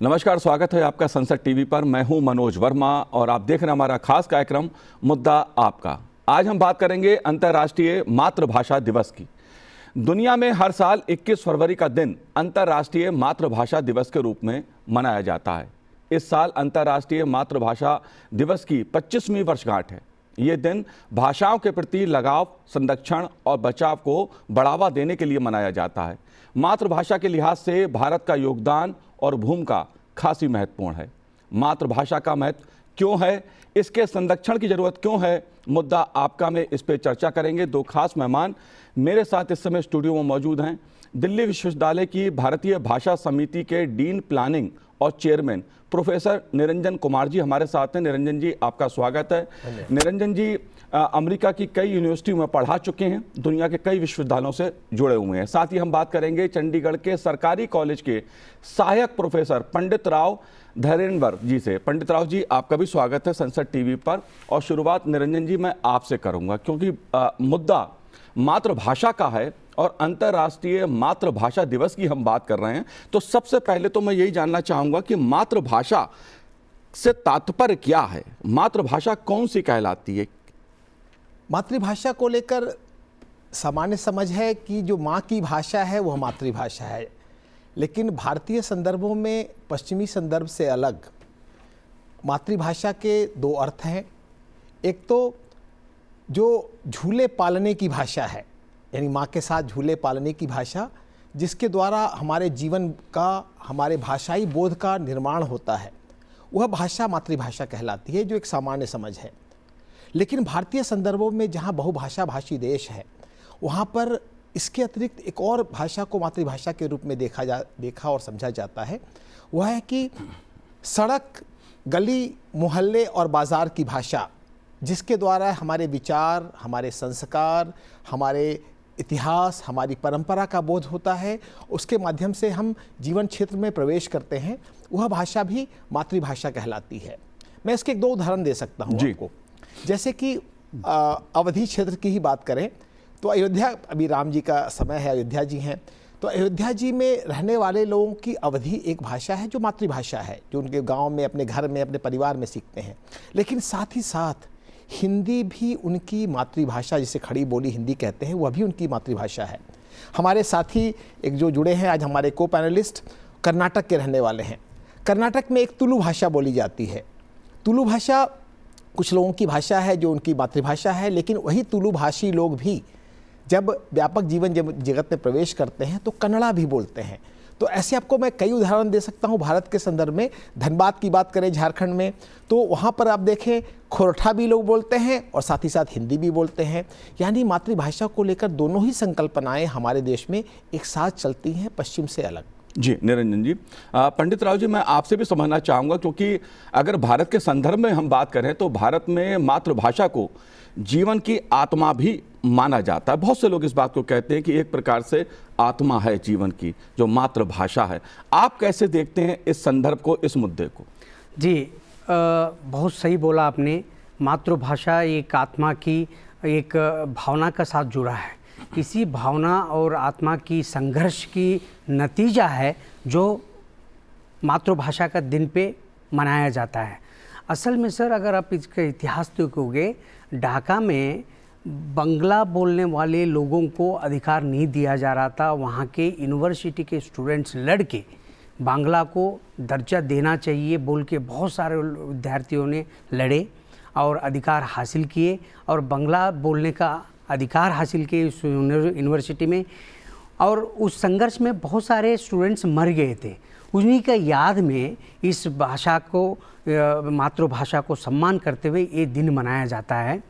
नमस्कार, स्वागत है आपका संसद टीवी पर। मैं हूं मनोज वर्मा और आप देख रहे हैं हमारा खास कार्यक्रम मुद्दा आपका। आज हम बात करेंगे अंतर्राष्ट्रीय मातृभाषा दिवस की। दुनिया में हर साल 21 फरवरी का दिन अंतर्राष्ट्रीय मातृभाषा दिवस के रूप में मनाया जाता है। इस साल अंतर्राष्ट्रीय मातृभाषा दिवस की 25वीं वर्षगांठ है। ये दिन भाषाओं के प्रति लगाव, संरक्षण और बचाव को बढ़ावा देने के लिए मनाया जाता है। मातृभाषा के लिहाज से भारत का योगदान और भूमिका खासी महत्वपूर्ण है। मातृभाषा का महत्व क्यों है, इसके संरक्षण की जरूरत क्यों है, मुद्दा आपका में इस पर चर्चा करेंगे। दो खास मेहमान मेरे साथ इस समय स्टूडियो में मौजूद हैं। दिल्ली विश्वविद्यालय की भारतीय भाषा समिति के डीन प्लानिंग और चेयरमैन प्रोफेसर निरंजन कुमार जी हमारे साथ हैं। निरंजन जी, आपका स्वागत है। निरंजन जी अमेरिका की कई यूनिवर्सिटियों में पढ़ा चुके हैं, दुनिया के कई विश्वविद्यालयों से जुड़े हुए हैं। साथ ही हम बात करेंगे चंडीगढ़ के सरकारी कॉलेज के सहायक प्रोफेसर पंडित राव धैर्यवर जी से। पंडित राव जी, आपका भी स्वागत है संसद टीवी पर। और शुरुआत निरंजन जी मैं आपसे करूंगा, क्योंकि मुद्दा मातृभाषा का है और अंतर्राष्ट्रीय मातृभाषा दिवस की हम बात कर रहे हैं। तो सबसे पहले तो मैं यही जानना चाहूंगा कि मातृभाषा से तात्पर्य क्या है, मातृभाषा कौन सी कहलाती है? मातृभाषा को लेकर सामान्य समझ है कि जो माँ की भाषा है वह मातृभाषा है, लेकिन भारतीय संदर्भों में पश्चिमी संदर्भ से अलग मातृभाषा के दो अर्थ हैं। एक तो जो झूले पालने की भाषा है, यानी माँ के साथ झूले पालने की भाषा, जिसके द्वारा हमारे जीवन का, हमारे भाषाई बोध का निर्माण होता है, वह भाषा मातृभाषा कहलाती है, जो एक सामान्य समझ है। लेकिन भारतीय संदर्भों में जहाँ बहुभाषा भाषी देश है, वहाँ पर इसके अतिरिक्त एक और भाषा को मातृभाषा के रूप में देखा और समझा जाता है। वह है कि सड़क, गली, मोहल्ले और बाज़ार की भाषा, जिसके द्वारा हमारे विचार, हमारे संस्कार, हमारे इतिहास, हमारी परंपरा का बोध होता है, उसके माध्यम से हम जीवन क्षेत्र में प्रवेश करते हैं, वह भाषा भी मातृभाषा कहलाती है। मैं इसके एक दो उदाहरण दे सकता हूँ आपको। जैसे कि अवधी क्षेत्र की ही बात करें तो अयोध्या, अभी राम जी का समय है, अयोध्या जी हैं, तो अयोध्या जी में रहने वाले लोगों की अवधी एक भाषा है जो मातृभाषा है, जो उनके गांव में, अपने घर में, अपने परिवार में सीखते हैं। लेकिन साथ ही साथ हिंदी भी उनकी मातृभाषा, जिसे खड़ी बोली हिंदी कहते हैं, वह भी उनकी मातृभाषा है। हमारे साथी एक जो जुड़े हैं आज, हमारे को पैनलिस्ट कर्नाटक के रहने वाले हैं। कर्नाटक में एक तुलु भाषा बोली जाती है। तुलु भाषा कुछ लोगों की भाषा है जो उनकी मातृभाषा है, लेकिन वही तुलु भाषी लोग भी जब व्यापक जीवन जगत में प्रवेश करते हैं तो कन्नड़ा भी बोलते हैं। तो ऐसे आपको मैं कई उदाहरण दे सकता हूँ भारत के संदर्भ में। धनबाद की बात करें झारखंड में, तो वहाँ पर आप देखें खोरठा भी लोग बोलते हैं और साथ ही साथ हिंदी भी बोलते हैं। यानी मातृभाषा को लेकर दोनों ही संकल्पनाएं हमारे देश में एक साथ चलती हैं, पश्चिम से अलग। जी निरंजन जी, पंडित राव जी, मैं आपसे भी समझना चाहूँगा, क्योंकि अगर भारत के संदर्भ में हम बात करें तो भारत में मातृभाषा को जीवन की आत्मा भी माना जाता है। बहुत से लोग इस बात को कहते हैं कि एक प्रकार से आत्मा है जीवन की जो मातृभाषा है। आप कैसे देखते हैं इस संदर्भ को, इस मुद्दे को? जी, बहुत सही बोला आपने। मातृभाषा एक आत्मा की एक भावना का साथ जुड़ा है। इसी भावना और आत्मा की संघर्ष की नतीजा है जो मातृभाषा का दिन पे मनाया जाता है। असल में सर, अगर आप इसका इतिहास देखोगे, ढाका में बंगला बोलने वाले लोगों को अधिकार नहीं दिया जा रहा था। वहाँ के यूनिवर्सिटी के स्टूडेंट्स लड़ के बांग्ला को दर्जा देना चाहिए बोल के बहुत सारे विद्यार्थियों ने लड़े और अधिकार हासिल किए और बांग्ला बोलने का अधिकार हासिल किए उस यूनिवर्सिटी में। और उस संघर्ष में बहुत सारे स्टूडेंट्स मर गए थे। उन्हीं का याद में इस भाषा को, मातृभाषा को सम्मान करते हुए ये दिन मनाया जाता है।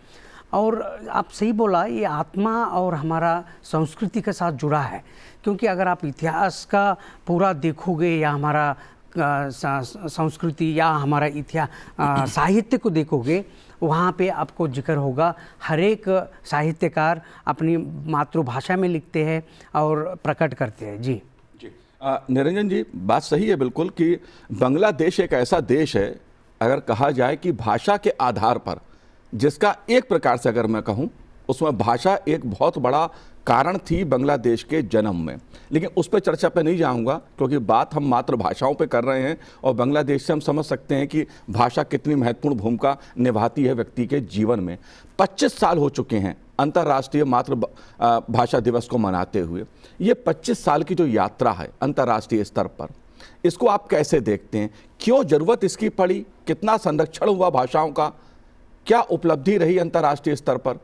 और आप सही बोला, ये आत्मा और हमारा संस्कृति के साथ जुड़ा है। क्योंकि अगर आप इतिहास का पूरा देखोगे या हमारा संस्कृति या हमारा इतिहास साहित्य को देखोगे, वहाँ पे आपको जिक्र होगा, हर एक साहित्यकार अपनी मातृभाषा में लिखते हैं और प्रकट करते हैं। जी जी निरंजन जी, बात सही है बिल्कुल कि बांग्लादेश एक ऐसा देश है, अगर कहा जाए कि भाषा के आधार पर, जिसका एक प्रकार से अगर मैं कहूँ, उसमें भाषा एक बहुत बड़ा कारण थी बांग्लादेश के जन्म में। लेकिन उस पर चर्चा पे नहीं जाऊंगा, क्योंकि बात हम मातृभाषाओं पे कर रहे हैं और बांग्लादेश से हम समझ सकते हैं कि भाषा कितनी महत्वपूर्ण भूमिका निभाती है व्यक्ति के जीवन में। 25 साल हो चुके हैं अंतर्राष्ट्रीय मातृभाषा दिवस को मनाते हुए। ये 25 साल की जो यात्रा है अंतर्राष्ट्रीय स्तर पर, इसको आप कैसे देखते हैं? क्यों जरूरत इसकी पड़ी? कितना संरक्षण हुआ भाषाओं का? क्या उपलब्धि रही अंतर्राष्ट्रीय स्तर पर?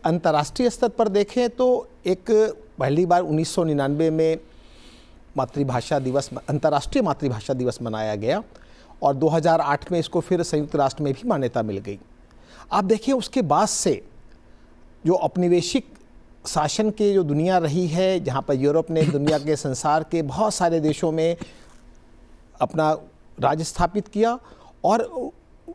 अंतर्राष्ट्रीय स्तर पर देखें तो एक पहली बार 1999 में मातृभाषा दिवस, अंतर्राष्ट्रीय मातृभाषा दिवस मनाया गया और 2008 में इसको फिर संयुक्त राष्ट्र में भी मान्यता मिल गई। आप देखिए उसके बाद से जो औपनिवेशिक शासन की जो दुनिया रही है, जहाँ पर यूरोप ने दुनिया के संसार के बहुत सारे देशों में अपना राज स्थापित किया और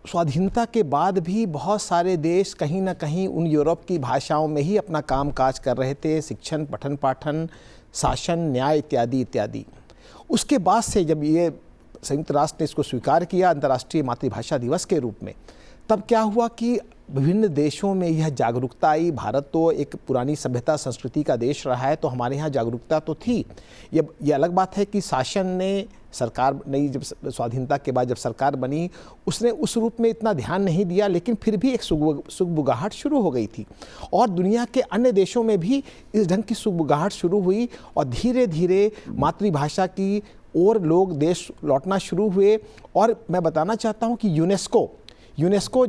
स्वाधीनता के बाद भी बहुत सारे देश कहीं ना कहीं उन यूरोप की भाषाओं में ही अपना काम काज कर रहे थे, शिक्षण, पठन पाठन, शासन, न्याय इत्यादि इत्यादि। उसके बाद से जब ये संयुक्त राष्ट्र ने इसको स्वीकार किया अंतर्राष्ट्रीय मातृभाषा दिवस के रूप में, तब क्या हुआ कि विभिन्न देशों में यह जागरूकता आई। भारत तो एक पुरानी सभ्यता संस्कृति का देश रहा है, तो हमारे यहाँ जागरूकता तो थी। ये अलग बात है कि शासन ने, सरकार नई जब स्वाधीनता के बाद जब सरकार बनी, उसने उस रूप में इतना ध्यान नहीं दिया, लेकिन फिर भी एक सुगबुगाहट शुरू हो गई थी और दुनिया के अन्य देशों में भी इस ढंग की सुगबुगाहट शुरू हुई और धीरे धीरे मातृभाषा की ओर लोग देश लौटना शुरू हुए। और मैं बताना चाहता हूँ कि यूनेस्को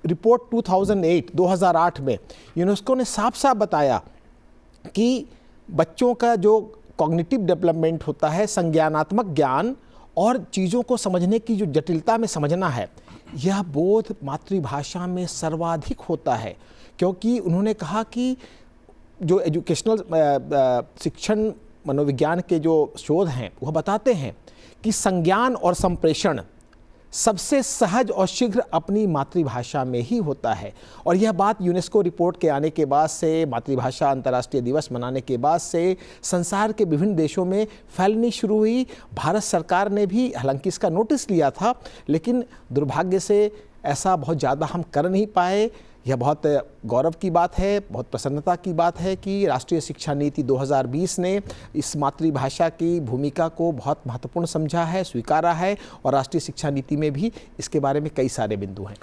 रिपोर्ट 2008 में यूनेस्को ने साफ साफ बताया कि बच्चों का जो कॉग्निटिव डेवलपमेंट होता है, संज्ञानात्मक ज्ञान और चीज़ों को समझने की जो जटिलता में समझना है, यह बोध मातृभाषा में सर्वाधिक होता है। क्योंकि उन्होंने कहा कि जो एजुकेशनल शिक्षण मनोविज्ञान के जो शोध हैं वह बताते हैं कि संज्ञान और संप्रेषण सबसे सहज और शीघ्र अपनी मातृभाषा में ही होता है। और यह बात यूनेस्को रिपोर्ट के आने के बाद से, मातृभाषा अंतर्राष्ट्रीय दिवस मनाने के बाद से संसार के विभिन्न देशों में फैलनी शुरू हुई। भारत सरकार ने भी हालांकि इसका नोटिस लिया था, लेकिन दुर्भाग्य से ऐसा बहुत ज़्यादा हम कर नहीं पाए। यह बहुत गौरव की बात है, बहुत प्रसन्नता की बात है कि राष्ट्रीय शिक्षा नीति 2020 ने इस मातृभाषा की भूमिका को बहुत महत्वपूर्ण समझा है, स्वीकारा है और राष्ट्रीय शिक्षा नीति में भी इसके बारे में कई सारे बिंदु हैं।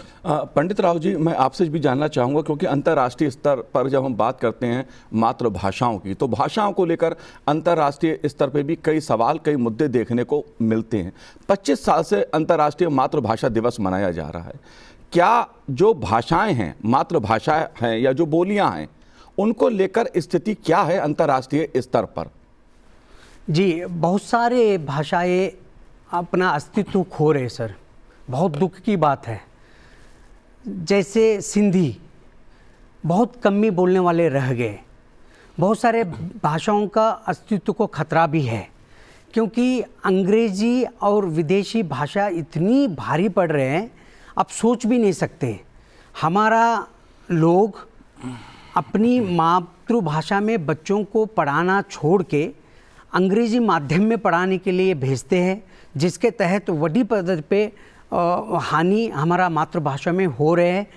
पंडित राव जी, मैं आपसे भी जानना चाहूँगा, क्योंकि अंतर्राष्ट्रीय स्तर पर जब हम बात करते हैं मातृभाषाओं की, तो भाषाओं को लेकर अंतर्राष्ट्रीय स्तर पर भी कई सवाल, कई मुद्दे देखने को मिलते हैं। 25 साल से अंतर्राष्ट्रीय मातृभाषा दिवस मनाया जा रहा है। क्या जो भाषाएं हैं, मातृभाषाएं हैं या जो बोलियां हैं, उनको लेकर स्थिति क्या है अंतर्राष्ट्रीय स्तर पर? जी, बहुत सारे भाषाएं अपना अस्तित्व खो रहे सर, बहुत दुख की बात है। जैसे सिंधी, बहुत कम ही बोलने वाले रह गए। बहुत सारे भाषाओं का अस्तित्व को खतरा भी है, क्योंकि अंग्रेजी और विदेशी भाषा इतनी भारी पड़ रहे हैं, आप सोच भी नहीं सकते। हमारा लोग अपनी मातृभाषा में बच्चों को पढ़ाना छोड़ के अंग्रेजी माध्यम में पढ़ाने के लिए भेजते हैं, जिसके तहत बड़ी पद्धति पे हानि हमारा मातृभाषा में हो रहे हैं।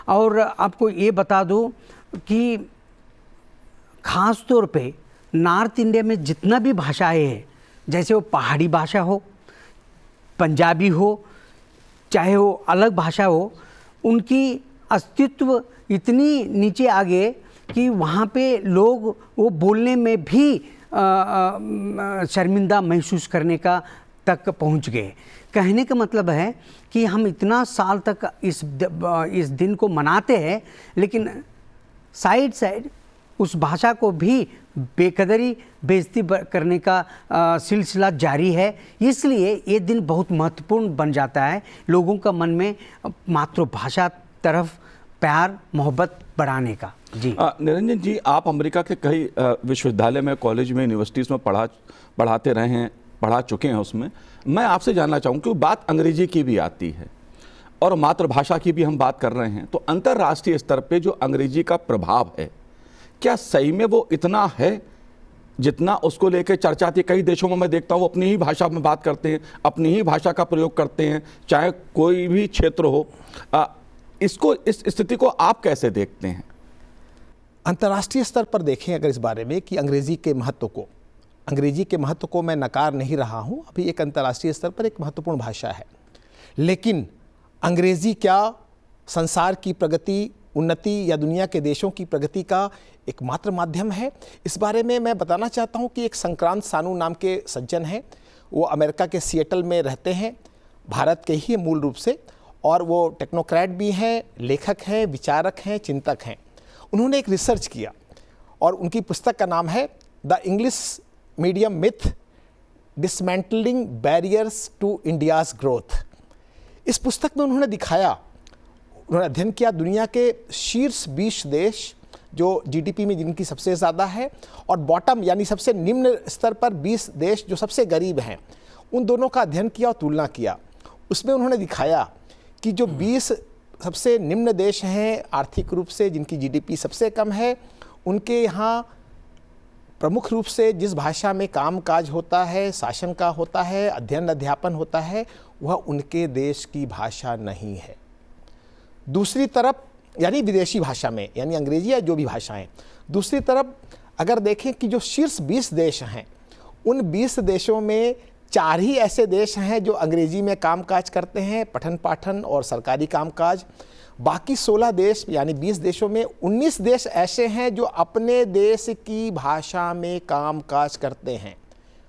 और आपको ये बता दूं कि ख़ास तौर पे नॉर्थ इंडिया में जितना भी भाषाएं हैं, जैसे वो पहाड़ी भाषा हो, पंजाबी हो, चाहे वो अलग भाषा हो, उनकी अस्तित्व इतनी नीचे आ गए कि वहाँ पे लोग वो बोलने में भी शर्मिंदा महसूस करने का तक पहुँच गए। कहने का मतलब है कि हम इतना साल तक इस दिन को मनाते हैं, लेकिन साइड उस भाषा को भी बेकदरी, बेइज्जती करने का सिलसिला जारी है। इसलिए ये दिन बहुत महत्वपूर्ण बन जाता है लोगों का मन में मातृभाषा तरफ प्यार, मोहब्बत बढ़ाने का। जी निरंजन जी, आप अमेरिका के कई विश्वविद्यालय में, कॉलेज में, यूनिवर्सिटीज़ में पढ़ाते रहे हैं, पढ़ा चुके हैं। उसमें मैं आपसे जानना चाहूँ कि बात अंग्रेजी की भी आती है और मातृभाषा की भी हम बात कर रहे हैं, तो अंतर्राष्ट्रीय स्तर पे जो अंग्रेजी का प्रभाव है, क्या सही में वो इतना है जितना उसको लेकर चर्चा थी? कई देशों में मैं देखता हूँ अपनी ही भाषा में बात करते हैं, अपनी ही भाषा का प्रयोग करते हैं, चाहे कोई भी क्षेत्र हो। इस स्थिति को आप कैसे देखते हैं? अंतर्राष्ट्रीय स्तर पर देखें अगर इस बारे में कि अंग्रेजी के महत्व को मैं नकार नहीं रहा हूँ, अभी एक अंतर्राष्ट्रीय स्तर पर एक महत्वपूर्ण भाषा है, लेकिन अंग्रेजी क्या संसार की प्रगति, उन्नति या दुनिया के देशों की प्रगति का एकमात्र माध्यम है? इस बारे में मैं बताना चाहता हूँ कि एक संक्रांत सानू नाम के सज्जन हैं, वो अमेरिका के सिएटल में रहते हैं, भारत के ही मूल रूप से, और वो टेक्नोक्रेट भी हैं, लेखक हैं, विचारक हैं, चिंतक हैं। उन्होंने एक रिसर्च किया और उनकी पुस्तक का नाम है the English medium myth, dismantling barriers to India's growth. इस पुस्तक में उन्होंने अध्ययन किया दुनिया के शीर्ष 20 देश जो जीडीपी में जिनकी सबसे ज़्यादा है, और बॉटम यानी सबसे निम्न स्तर पर 20 देश जो सबसे गरीब हैं, उन दोनों का अध्ययन किया और तुलना किया। उसमें उन्होंने दिखाया कि जो 20 सबसे निम्न देश हैं आर्थिक रूप से, जिनकी जीडीपी सबसे कम है, उनके यहाँ प्रमुख रूप से जिस भाषा में काम काज होता है, शासन का होता है, अध्ययन अध्यापन होता है, वह उनके देश की भाषा नहीं है। दूसरी तरफ यानी विदेशी भाषा में, यानी अंग्रेजी या जो भी भाषाएं। दूसरी तरफ अगर देखें कि जो शीर्ष 20 देश हैं, उन 20 देशों में 4 ही ऐसे देश हैं जो अंग्रेजी में कामकाज करते हैं, पठन पाठन और सरकारी कामकाज। बाकी 16 देश यानी 20 देशों में 19 देश ऐसे हैं जो अपने देश की भाषा में कामकाज करते हैं,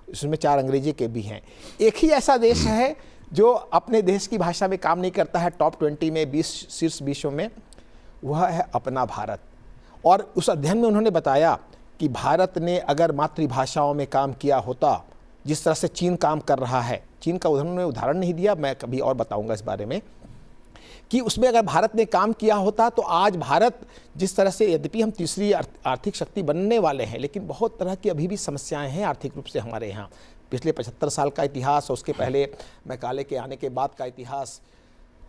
इसमें 4 अंग्रेजी के भी हैं। एक ही ऐसा देश है जो अपने देश की भाषा में काम नहीं करता है, टॉप 20 में, 20 शीर्ष 20 में, वह है अपना भारत। और उस अध्ययन में उन्होंने बताया कि भारत ने अगर मातृभाषाओं में काम किया होता, जिस तरह से चीन काम कर रहा है, चीन का उन्होंने उदाहरण नहीं दिया, मैं कभी और बताऊंगा इस बारे में, कि उसमें अगर भारत ने काम किया होता तो आज भारत जिस तरह से, यद्यपि हम तीसरी आर्थिक शक्ति बनने वाले हैं, लेकिन बहुत तरह की अभी भी समस्याएं हैं आर्थिक रूप से हमारे यहाँ। पिछले 75 साल का इतिहास और उसके पहले मैकाले के आने के बाद का इतिहास,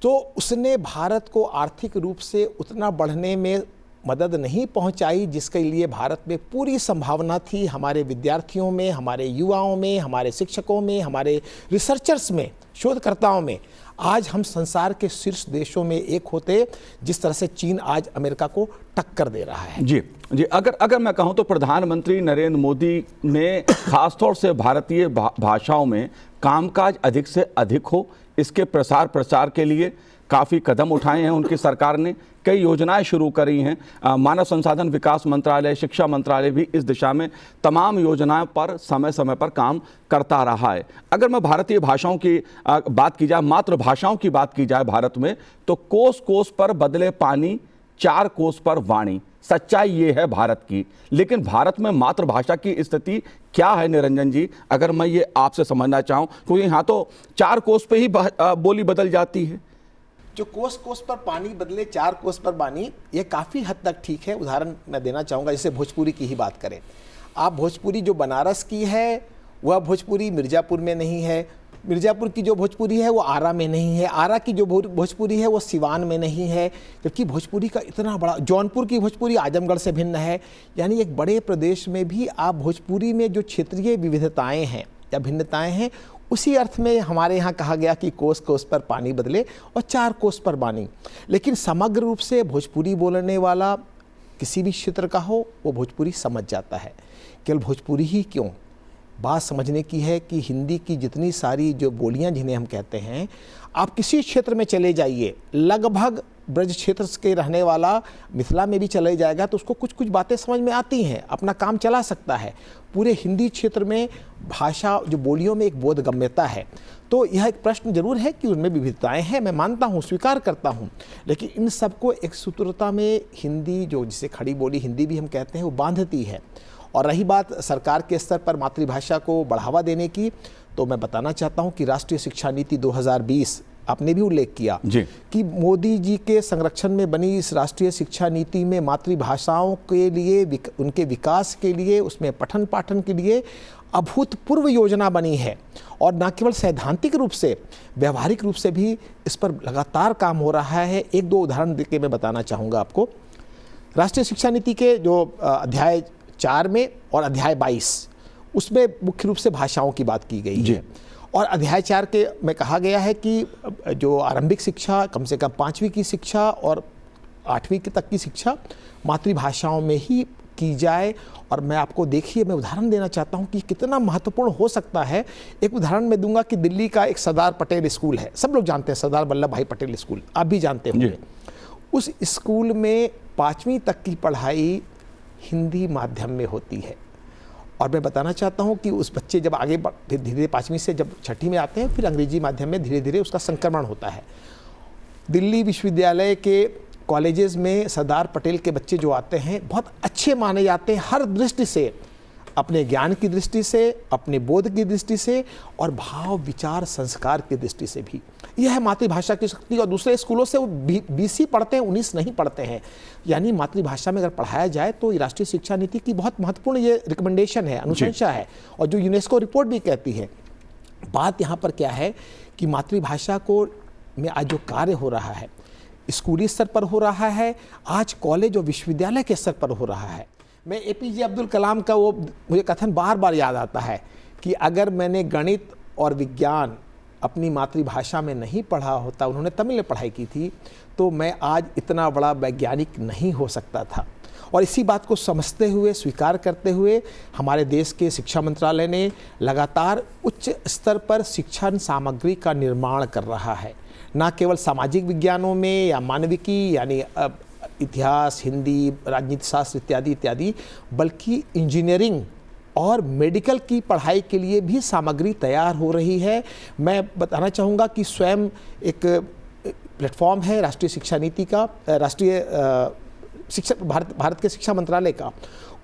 तो उसने भारत को आर्थिक रूप से उतना बढ़ने में मदद नहीं पहुंचाई जिसके लिए भारत में पूरी संभावना थी। हमारे विद्यार्थियों में, हमारे युवाओं में, हमारे शिक्षकों में, हमारे रिसर्चर्स में, शोधकर्ताओं में आज हम संसार के शीर्ष देशों में एक होते, जिस तरह से चीन आज अमेरिका को टक्कर दे रहा है। जी जी, अगर मैं कहूं तो प्रधानमंत्री नरेंद्र मोदी ने खासतौर से भारतीय भाषाओं में कामकाज अधिक से अधिक हो, इसके प्रसार प्रचार के लिए काफ़ी कदम उठाए हैं उनकी सरकार ने, कई योजनाएं शुरू करी हैं। मानव संसाधन विकास मंत्रालय, शिक्षा मंत्रालय भी इस दिशा में तमाम योजनाओं पर समय समय पर काम करता रहा है। अगर मैं भारतीय भाषाओं की बात की जाए, मातृभाषाओं की बात की जाए भारत में, तो कोस कोस पर बदले पानी, 4 कोस पर वाणी। सच्चाई ये है भारत की, लेकिन भारत में मातृभाषा की स्थिति क्या है निरंजन जी, अगर मैं ये आपसे समझना चाहूँ, क्योंकि यहाँ तो 4 कोस पे ही बोली बदल जाती है। जो कोस कोस पर पानी बदले 4 कोस पर बानी, ये काफ़ी हद तक ठीक है। उदाहरण मैं देना चाहूँगा, जैसे भोजपुरी की ही बात करें, आप भोजपुरी जो बनारस की है वह भोजपुरी मिर्ज़ापुर में नहीं है, मिर्ज़ापुर की जो भोजपुरी है वो आरा में नहीं है, आरा की जो भोजपुरी है वो सिवान में नहीं है, जबकि भोजपुरी का इतना बड़ा, जौनपुर की भोजपुरी आजमगढ़ से भिन्न है। यानी एक बड़े प्रदेश में भी आप भोजपुरी में जो क्षेत्रीय विविधताएँ हैं या भिन्नताएँ हैं, उसी अर्थ में हमारे यहाँ कहा गया कि कोस कोस पर पानी बदले और 4 कोस पर बानी। लेकिन समग्र रूप से भोजपुरी बोलने वाला किसी भी क्षेत्र का हो, वो भोजपुरी समझ जाता है। केवल भोजपुरी ही क्यों, बात समझने की है कि हिंदी की जितनी सारी जो बोलियां जिन्हें हम कहते हैं, आप किसी क्षेत्र में चले जाइए, लगभग ब्रज क्षेत्र के रहने वाला मिथिला में भी चले जाएगा तो उसको कुछ कुछ बातें समझ में आती हैं, अपना काम चला सकता है। पूरे हिंदी क्षेत्र में भाषा, जो बोलियों में एक बोधगम्यता है। तो यह एक प्रश्न जरूर है कि उनमें विविधताएं हैं, मैं मानता हूँ, स्वीकार करता हूँ, लेकिन इन सबको एक सूत्रता में हिंदी, जो जिसे खड़ी बोली हिंदी भी हम कहते हैं, वो बांधती है। और रही बात सरकार के स्तर पर मातृभाषा को बढ़ावा देने की, तो मैं बताना चाहता हूँ कि राष्ट्रीय शिक्षा नीति 2020, आपने भी उल्लेख किया कि मोदी जी के संरक्षण में बनी इस राष्ट्रीय शिक्षा नीति में मातृभाषाओं के लिए, उनके विकास के लिए, उसमें पठन पाठन के लिए अभूतपूर्व योजना बनी है। और न केवल सैद्धांतिक रूप से, व्यावहारिक रूप से भी इस पर लगातार काम हो रहा है। 1-2 उदाहरण देके मैं बताना चाहूँगा आपको। राष्ट्रीय शिक्षा नीति के जो अध्याय 4 में और अध्याय 22, उसमें मुख्य रूप से भाषाओं की बात की गई है। और अध्याय 4 के में कहा गया है कि जो आरंभिक शिक्षा, कम से कम 5वीं की शिक्षा और 8वीं तक की शिक्षा मातृभाषाओं में ही की जाए। और मैं आपको देखिए, मैं उदाहरण देना चाहता हूँ कि कितना महत्वपूर्ण हो सकता है। एक उदाहरण मैं दूंगा कि दिल्ली का एक सरदार पटेल स्कूल है, सब लोग जानते हैं सरदार वल्लभ भाई पटेल स्कूल, आप भी जानते होंगे। उस स्कूल में 5वीं तक की पढ़ाई हिंदी माध्यम में होती है। और मैं बताना चाहता हूँ कि उस बच्चे जब आगे धीरे धीरे 5वीं से जब 6ठी में आते हैं, फिर अंग्रेजी माध्यम में धीरे धीरे उसका संक्रमण होता है। दिल्ली विश्वविद्यालय के कॉलेजेस में सरदार पटेल के बच्चे जो आते हैं बहुत अच्छे माने जाते हैं, हर दृष्टि से, अपने ज्ञान की दृष्टि से, अपने बोध की दृष्टि से और भाव विचार संस्कार की दृष्टि से भी। यह है मातृभाषा की शक्ति। और दूसरे स्कूलों से वो 20 ही पढ़ते हैं, 19 नहीं पढ़ते हैं। यानी मातृभाषा में अगर पढ़ाया जाए तो राष्ट्रीय शिक्षा नीति की बहुत महत्वपूर्ण ये रिकमेंडेशन है, अनुशंसा है, और जो यूनेस्को रिपोर्ट भी कहती है। बात यहाँ पर क्या है कि मातृभाषा को में आज जो कार्य हो रहा है, स्कूली स्तर पर हो रहा है, आज कॉलेज और विश्वविद्यालय के स्तर पर हो रहा है। मैं APJ अब्दुल कलाम का वो मुझे कथन बार बार याद आता है कि अगर मैंने गणित और विज्ञान अपनी मातृभाषा में नहीं पढ़ा होता, उन्होंने तमिल में पढ़ाई की थी, तो मैं आज इतना बड़ा वैज्ञानिक नहीं हो सकता था। और इसी बात को समझते हुए, स्वीकार करते हुए हमारे देश के शिक्षा मंत्रालय ने लगातार उच्च स्तर पर शिक्षण सामग्री का निर्माण कर रहा है, ना केवल सामाजिक विज्ञानों में या मानविकी यानी इतिहास, हिंदी, राजनीति शास्त्र इत्यादि इत्यादि, बल्कि इंजीनियरिंग और मेडिकल की पढ़ाई के लिए भी सामग्री तैयार हो रही है। मैं बताना चाहूँगा कि स्वयं एक प्लेटफॉर्म है राष्ट्रीय शिक्षा नीति का, राष्ट्रीय शिक्षा भारत के शिक्षा मंत्रालय का,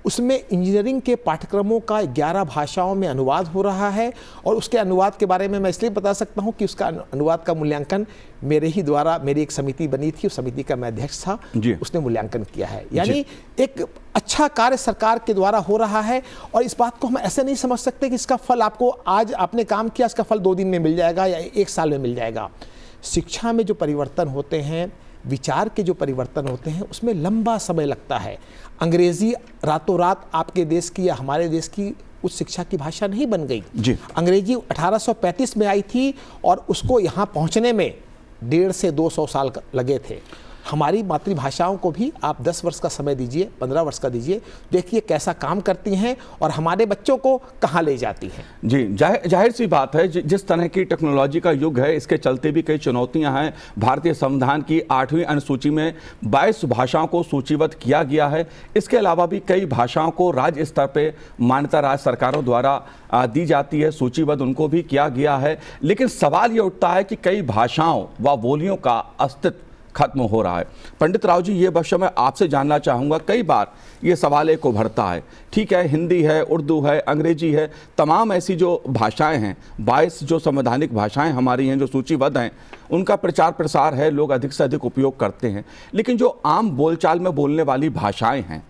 उसमें इंजीनियरिंग के पाठ्यक्रमों का 11 भाषाओं में अनुवाद हो रहा है। और उसके अनुवाद के बारे में मैं इसलिए बता सकता हूं कि उसका अनुवाद का मूल्यांकन मेरे ही द्वारा, मेरी एक समिति बनी थी, उस समिति का मैं अध्यक्ष था, उसने मूल्यांकन किया है। यानी एक अच्छा कार्य सरकार के द्वारा हो रहा है। और इस बात को हम ऐसे नहीं समझ सकते कि इसका फल आपको, आज आपने काम किया, इसका फल 2 दिन में मिल जाएगा या 1 साल में मिल जाएगा। शिक्षा में जो परिवर्तन होते हैं, विचार के जो परिवर्तन होते हैं, उसमें लंबा समय लगता है। अंग्रेजी रातों रात आपके देश की या हमारे देश की उच्च शिक्षा की भाषा नहीं बन गई जी। अंग्रेजी 1835 में आई थी और उसको यहाँ पहुँचने में 150 से 200 साल लगे थे। हमारी मातृभाषाओं को भी आप 10 वर्ष का समय दीजिए, 15 वर्ष का दीजिए, देखिए कैसा काम करती हैं और हमारे बच्चों को कहाँ ले जाती हैं। जी, जाहिर सी बात है, जिस तरह की टेक्नोलॉजी का युग है, इसके चलते भी कई चुनौतियां हैं। भारतीय संविधान की 8वीं अनुसूची में 22 भाषाओं को सूचीबद्ध किया गया है। इसके अलावा भी कई भाषाओं को राज्य स्तर पर मान्यता राज्य सरकारों द्वारा दी जाती है, सूचीबद्ध उनको भी किया गया है। लेकिन सवाल ये उठता है कि कई भाषाओं व बोलियों का अस्तित्व खत्म हो रहा है। पंडित राव जी, ये विषय मैं आपसे जानना चाहूँगा। कई बार ये सवाल एक उभरता है, ठीक है, हिंदी है, उर्दू है, अंग्रेजी है, तमाम ऐसी जो भाषाएं हैं, 22 जो संवैधानिक भाषाएं हमारी हैं जो सूचीबद्ध हैं, उनका प्रचार प्रसार है, लोग अधिक से अधिक उपयोग करते हैं। लेकिन जो आम बोलचाल में बोलने वाली भाषाएं हैं,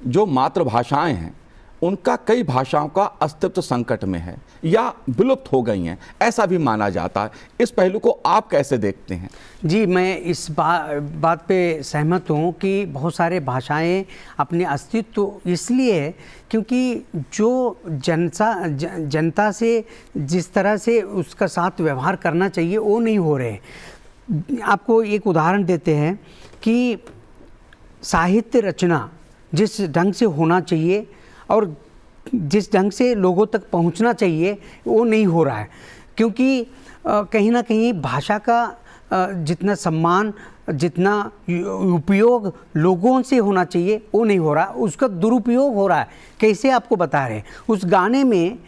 जो मातृभाषाएं हैं, उनका कई भाषाओं का अस्तित्व संकट में है या विलुप्त हो गई हैं, ऐसा भी माना जाता है। इस पहलू को आप कैसे देखते हैं? जी, मैं इस बात पे सहमत हूँ कि बहुत सारे भाषाएं अपने अस्तित्व इसलिए है क्योंकि जो जनता से जिस तरह से उसका साथ व्यवहार करना चाहिए वो नहीं हो रहे। आपको एक उदाहरण देते हैं कि साहित्य रचना जिस ढंग से होना चाहिए और जिस ढंग से लोगों तक पहुंचना चाहिए वो नहीं हो रहा है, क्योंकि कहीं ना कहीं भाषा का जितना सम्मान, जितना उपयोग लोगों से होना चाहिए वो नहीं हो रहा, उसका दुरुपयोग हो रहा है। कैसे आपको बता रहे हैं, उस गाने में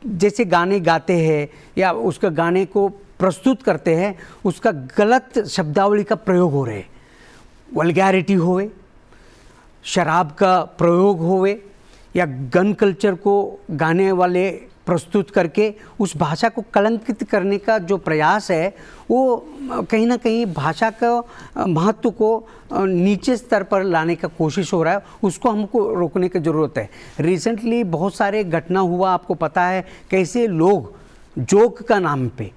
जैसे गाने गाते हैं या उसका गाने को प्रस्तुत करते हैं, उसका गलत शब्दावली का प्रयोग हो रहे, वल्गैरिटी होवे, शराब का प्रयोग होवे या गन कल्चर को गाने वाले प्रस्तुत करके उस भाषा को कलंकित करने का जो प्रयास है वो कहीं ना कहीं भाषा का महत्व को नीचे स्तर पर लाने का कोशिश हो रहा है। उसको हमको रोकने की ज़रूरत है। रिसेंटली बहुत सारे घटना हुआ, आपको पता है कैसे लोग जोक का नाम पे,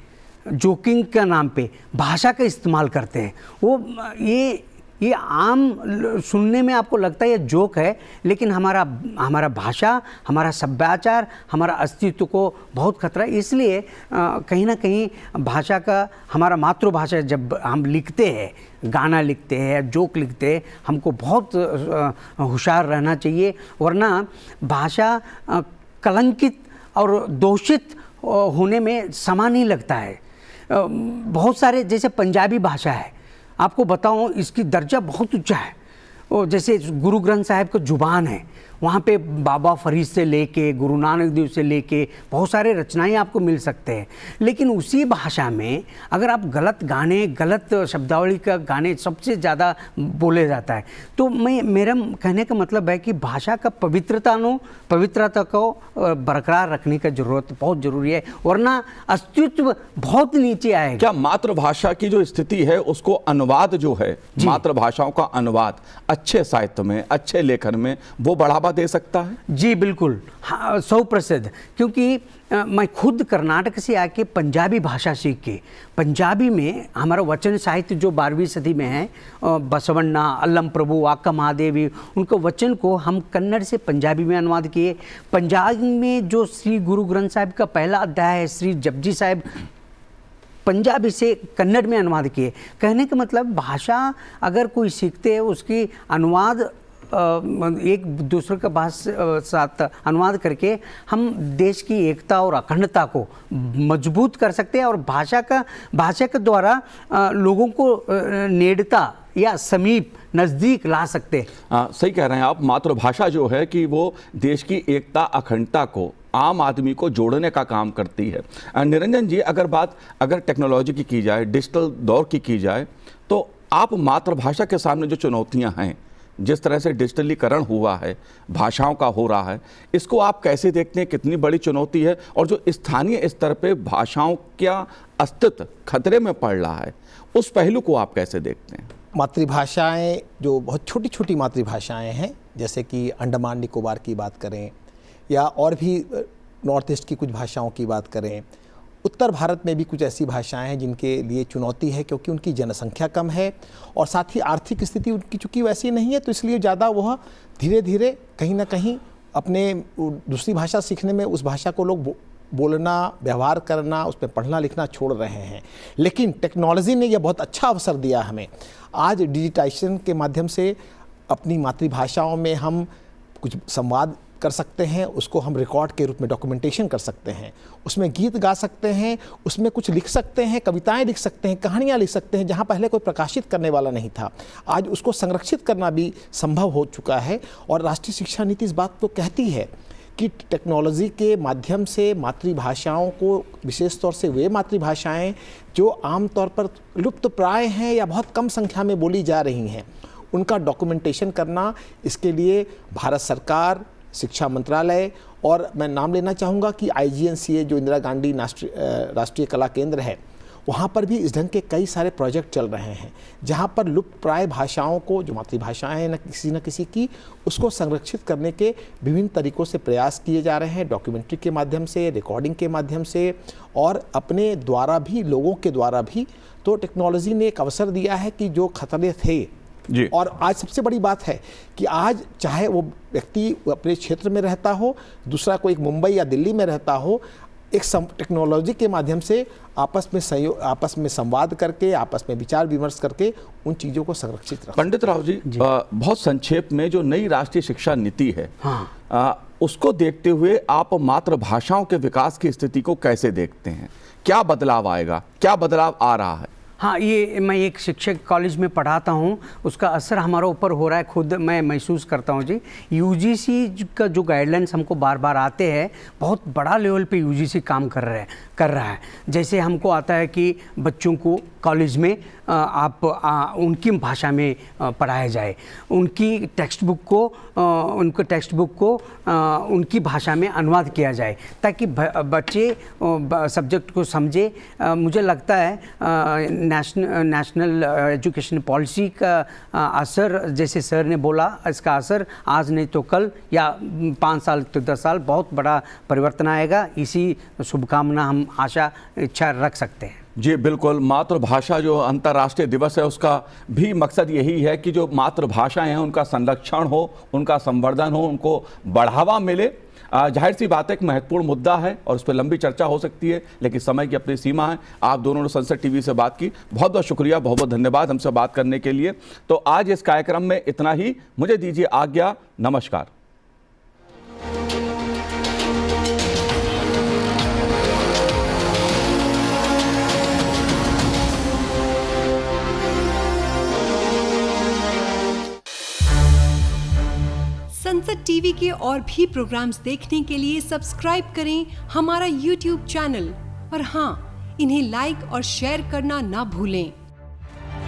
जोकिंग का नाम पे भाषा का इस्तेमाल करते हैं। वो ये ये आम सुनने में आपको लगता है ये जोक है, लेकिन हमारा भाषा, हमारा सभ्याचार, हमारा अस्तित्व को बहुत खतरा है। इसलिए कहीं ना कहीं भाषा का, हमारा मातृभाषा, जब हम लिखते हैं, गाना लिखते हैं, जोक लिखते हैं, हमको बहुत होशियार रहना चाहिए, वरना भाषा कलंकित और दोषित होने में समय नहीं लगता है। बहुत सारे, जैसे पंजाबी भाषा है, आपको बताऊं इसकी दर्जा बहुत ऊंचा है। और जैसे गुरु ग्रंथ साहिब का जुबान है, वहाँ पे बाबा फरीद से लेके गुरु नानक देव से लेके बहुत सारे रचनाएं आपको मिल सकते हैं। लेकिन उसी भाषा में अगर आप गलत गाने, गलत शब्दावली का गाने सबसे ज़्यादा बोले जाता है। तो मेरा कहने का मतलब है कि भाषा का पवित्रता को बरकरार रखने का जरूरत बहुत ज़रूरी है, वरना अस्तित्व बहुत नीचे आएगा। क्या मातृभाषा की जो स्थिति है उसको अनुवाद जो है, मातृभाषाओं का अनुवाद अच्छे साहित्य में, अच्छे लेखन में वो बढ़ावा दे सकता है? जी बिल्कुल, हाँ, 100%। क्योंकि मैं खुद कर्नाटक से आके पंजाबी भाषा सीख के, पंजाबी में हमारा वचन साहित्य जो 12वीं सदी में है, बसवण्णा, अल्लम प्रभु, वाका महादेवी, उनको वचन को हम कन्नड़ से पंजाबी में अनुवाद किए। पंजाबी में जो श्री गुरु ग्रंथ साहिब का पहला अध्याय है, श्री जपजी साहिब, पंजाबी से कन्नड़ में अनुवाद किए। कहने का मतलब भाषा अगर कोई सीखते हैं, उसकी अनुवाद एक दूसरे के साथ अनुवाद करके हम देश की एकता और अखंडता को मजबूत कर सकते हैं, और भाषा के द्वारा लोगों को नेड़ता या समीप, नज़दीक ला सकते हैं। सही कह रहे हैं आप। मातृभाषा जो है कि वो देश की एकता, अखंडता को, आम आदमी को जोड़ने का काम करती है। निरंजन जी, अगर टेक्नोलॉजी की जाए, डिजिटल दौर की जाए, तो आप मातृभाषा के सामने जो चुनौतियां हैं, जिस तरह से डिजिटलीकरण हुआ है, भाषाओं का हो रहा है, इसको आप कैसे देखते हैं? कितनी बड़ी चुनौती है? और जो स्थानीय स्तर पे भाषाओं का अस्तित्व खतरे में पड़ रहा है, उस पहलू को आप कैसे देखते हैं? मातृभाषाएं जो बहुत छोटी छोटी मातृभाषाएं हैं, जैसे कि अंडमान निकोबार की बात करें या और भी नॉर्थ ईस्ट की कुछ भाषाओं की बात करें, उत्तर भारत में भी कुछ ऐसी भाषाएं हैं जिनके लिए चुनौती है, क्योंकि उनकी जनसंख्या कम है और साथ ही आर्थिक स्थिति उनकी चूँकि वैसी नहीं है, तो इसलिए ज़्यादा वह धीरे धीरे कहीं ना कहीं अपने दूसरी भाषा सीखने में उस भाषा को लोग बोलना, व्यवहार करना, उस पर पढ़ना लिखना छोड़ रहे हैं। लेकिन टेक्नोलॉजी ने यह बहुत अच्छा अवसर दिया हमें। आज डिजिटाइजेशन के माध्यम से अपनी मातृभाषाओं में हम कुछ संवाद कर सकते हैं, उसको हम रिकॉर्ड के रूप में डॉक्यूमेंटेशन कर सकते हैं, उसमें गीत गा सकते हैं, उसमें कुछ लिख सकते हैं, कविताएं लिख सकते हैं, कहानियां लिख सकते हैं, जहां पहले कोई प्रकाशित करने वाला नहीं था। आज उसको संरक्षित करना भी संभव हो चुका है। और राष्ट्रीय शिक्षा नीति इस बात को कहती है कि टेक्नोलॉजी के माध्यम से मातृभाषाओं को, विशेष तौर से वे मातृभाषाएं जो आमतौर पर लुप्त प्राय हैं या बहुत कम संख्या में बोली जा रही हैं, उनका डॉक्यूमेंटेशन करना, इसके लिए भारत सरकार, शिक्षा मंत्रालय और मैं नाम लेना चाहूँगा कि IGNCA जो इंदिरा गांधी राष्ट्रीय कला केंद्र है, वहाँ पर भी इस ढंग के कई सारे प्रोजेक्ट चल रहे हैं, जहाँ पर लुप्त प्राय भाषाओं को, जो मातृभाषाएं हैं न किसी की, उसको संरक्षित करने के विभिन्न तरीक़ों से प्रयास किए जा रहे हैं, डॉक्यूमेंट्री के माध्यम से, रिकॉर्डिंग के माध्यम से और अपने द्वारा भी, लोगों के द्वारा भी। तो टेक्नोलॉजी ने एक अवसर दिया है कि जो खतरे थे जी। और आज सबसे बड़ी बात है कि आज चाहे वो व्यक्ति अपने क्षेत्र में रहता हो, दूसरा कोई मुंबई या दिल्ली में रहता हो, एक टेक्नोलॉजी के माध्यम से आपस में संवाद करके, आपस में विचार विमर्श करके उन चीज़ों को संरक्षित रख। पंडित राव जी, बहुत संक्षेप में जो नई राष्ट्रीय शिक्षा नीति है, उसको देखते हुए आप मातृभाषाओं के विकास की स्थिति को कैसे देखते हैं? क्या बदलाव आएगा, क्या बदलाव आ रहा है? हाँ, ये मैं एक शिक्षक कॉलेज में पढ़ाता हूँ, उसका असर हमारे ऊपर हो रहा है, खुद मैं महसूस करता हूँ जी। UGC का जो गाइडलाइंस हमको बार बार आते हैं, बहुत बड़ा लेवल पे UGC काम कर रहा है। जैसे हमको आता है कि बच्चों को कॉलेज में उनकी भाषा में पढ़ाया जाए, उनकी टेक्स्ट बुक को उनकी भाषा में अनुवाद किया जाए, ताकि बच्चे सब्जेक्ट को समझे। मुझे लगता है नेशनल एजुकेशन पॉलिसी का असर, जैसे सर ने बोला, इसका असर आज नहीं तो कल या 5 साल तो 10 साल बहुत बड़ा परिवर्तन आएगा। इसी शुभकामना हम आशा इच्छा रख सकते हैं। जी बिल्कुल, मातृभाषा जो अंतर्राष्ट्रीय दिवस है उसका भी मकसद यही है कि जो मातृभाषाएं हैं उनका संरक्षण हो, उनका संवर्धन हो, उनको बढ़ावा मिले। जाहिर सी बात है एक महत्वपूर्ण मुद्दा है और उस पर लंबी चर्चा हो सकती है, लेकिन समय की अपनी सीमा है। आप दोनों ने संसद टीवी से बात की, बहुत बहुत शुक्रिया, बहुत बहुत धन्यवाद हमसे बात करने के लिए। तो आज इस कार्यक्रम में इतना ही, मुझे दीजिए आज्ञा, नमस्कार। संसद टीवी के और भी प्रोग्राम्स देखने के लिए सब्सक्राइब करें हमारा YouTube चैनल और हाँ, इन्हें लाइक और शेयर करना ना भूलें।